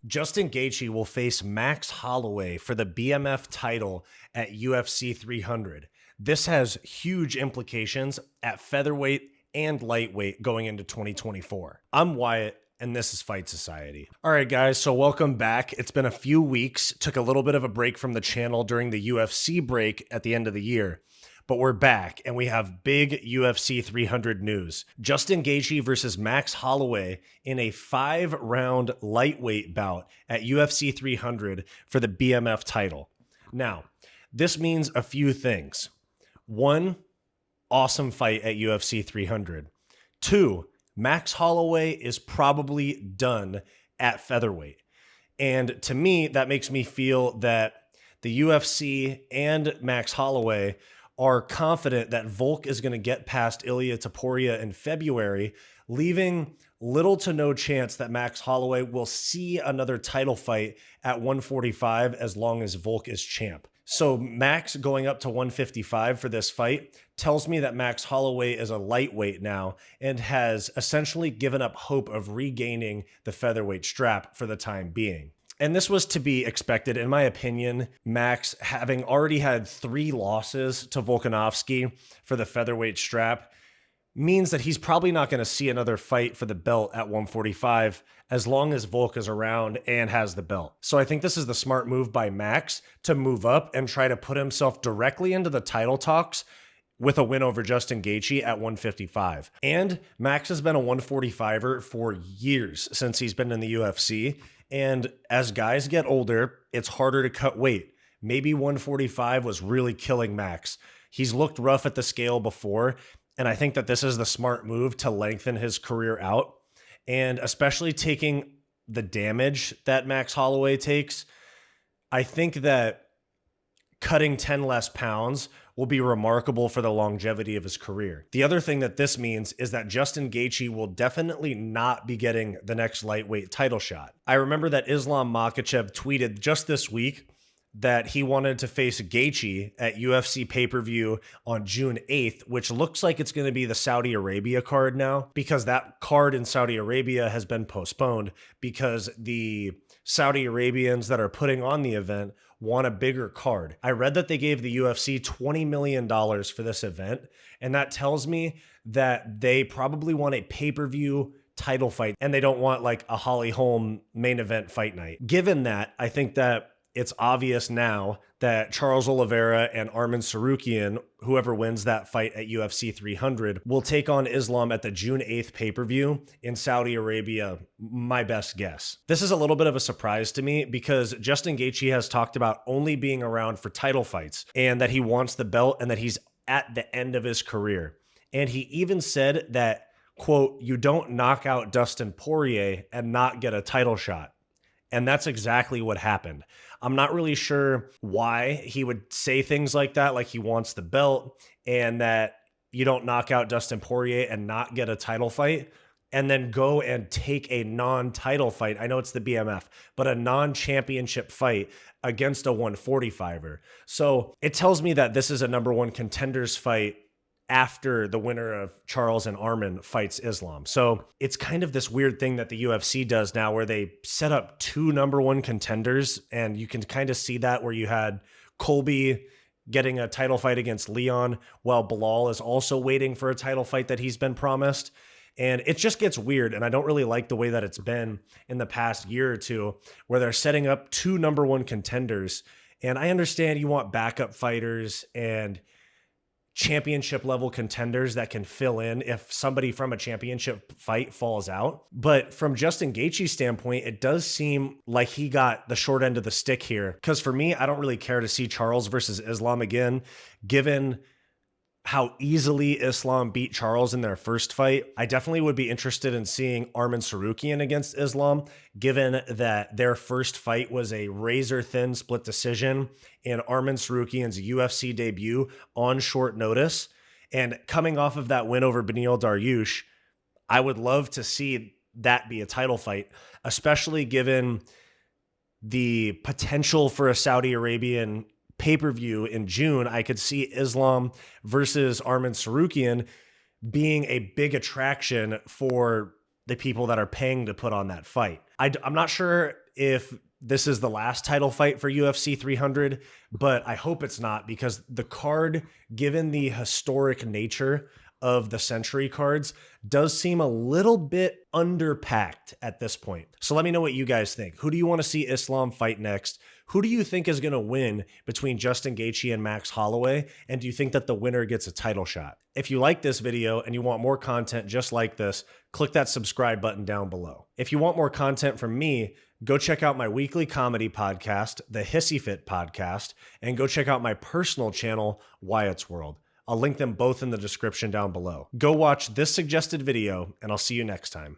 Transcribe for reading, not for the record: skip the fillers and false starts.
Justin Gaethje will face Max Holloway for the BMF title at UFC 300. This has huge implications at featherweight and lightweight going into 2024. I'm Wyatt, and this is Fight Society. All right, guys, so welcome back. It's been a few weeks. Took a little bit of a break from the channel during the UFC break at the end of the year. But we're back, and we have big UFC 300 news. Justin Gaethje versus Max Holloway in a 5-round lightweight bout at UFC 300 for the BMF title. Now, this means a few things. One, awesome fight at UFC 300. Two, Max Holloway is probably done at featherweight. And to me, that makes me feel that the UFC and Max Holloway are confident that Volk is going to get past Ilia Topuria in February, leaving little to no chance that Max Holloway will see another title fight at 145 as long as Volk is champ. So Max going up to 155 for this fight tells me that Max Holloway is a lightweight now and has essentially given up hope of regaining the featherweight strap for the time being. And this was to be expected, in my opinion. Max, having already had 3 losses to Volkanovski for the featherweight strap, means that he's probably not going to see another fight for the belt at 145 as long as Volk is around and has the belt. So I think this is the smart move by Max to move up and try to put himself directly into the title talks with a win over Justin Gaethje at 155. And Max has been a 145er for years since he's been in the UFC. And as guys get older, it's harder to cut weight. Maybe 145 was really killing Max. He's looked rough at the scale before, and I think that this is the smart move to lengthen his career out. And especially taking the damage that Max Holloway takes, I think that cutting 10 less pounds will be remarkable for the longevity of his career. The other thing that this means is that Justin Gaethje will definitely not be getting the next lightweight title shot. I remember that Islam Makhachev tweeted just this week that he wanted to face Gaethje at UFC pay-per-view on June 8th, which looks like it's going to be the Saudi Arabia card now, because that card in Saudi Arabia has been postponed because the Saudi Arabians that are putting on the event want a bigger card. I read that they gave the UFC $20 million for this event, and that tells me that they probably want a pay-per-view title fight, and they don't want like a Holly Holm main event fight night. Given that, I think that it's obvious now that Charles Oliveira and Arman Tsarukyan, whoever wins that fight at UFC 300, will take on Islam at the June 8th pay-per-view in Saudi Arabia, my best guess. This is a little bit of a surprise to me because Justin Gaethje has talked about only being around for title fights and that he wants the belt and that he's at the end of his career. And he even said that, quote, "You don't knock out Dustin Poirier and not get a title shot." And that's exactly what happened. I'm not really sure why he would say things like that, like he wants the belt and that you don't knock out Dustin Poirier and not get a title fight and then go and take a non-title fight. I know it's the BMF, but a non-championship fight against a 145er. So it tells me that this is a number 1 contenders fight after the winner of Charles and Arman fights Islam. So it's kind of this weird thing that the UFC does now where they set up 2 number 1 contenders, and you can kind of see that where you had Colby getting a title fight against Leon while Bilal is also waiting for a title fight that he's been promised. And it just gets weird, and I don't really like the way that it's been in the past year or two where they're setting up 2 number 1 contenders. And I understand you want backup fighters and championship level contenders that can fill in if somebody from a championship fight falls out. But from Justin Gaethje's standpoint, it does seem like he got the short end of the stick here. Because for me, I don't really care to see Charles versus Islam again, given how easily Islam beat Charles in their first fight. I definitely would be interested in seeing Arman Tsarukyan against Islam, given that their first fight was a razor-thin split decision in Arman Tsarukyan's UFC debut on short notice. And coming off of that win over Beneil Dariush, I would love to see that be a title fight, especially given the potential for a Saudi Arabian pay-per-view in June. I could see Islam versus Arman Tsarukyan being a big attraction for the people that are paying to put on that fight. I'm not sure if this is the last title fight for UFC 300, but I hope it's not, because the card, given the historic nature of the Century cards, does seem a little bit underpacked at this point. So let me know what you guys think. Who do you want to see Islam fight next? Who do you think is going to win between Justin Gaethje and Max Holloway? And do you think that the winner gets a title shot? If you like this video and you want more content just like this, click that subscribe button down below. If you want more content from me, go check out my weekly comedy podcast, the Hissyfit podcast, and go check out my personal channel, Wyatt's World. I'll link them both in the description down below. Go watch this suggested video, and I'll see you next time.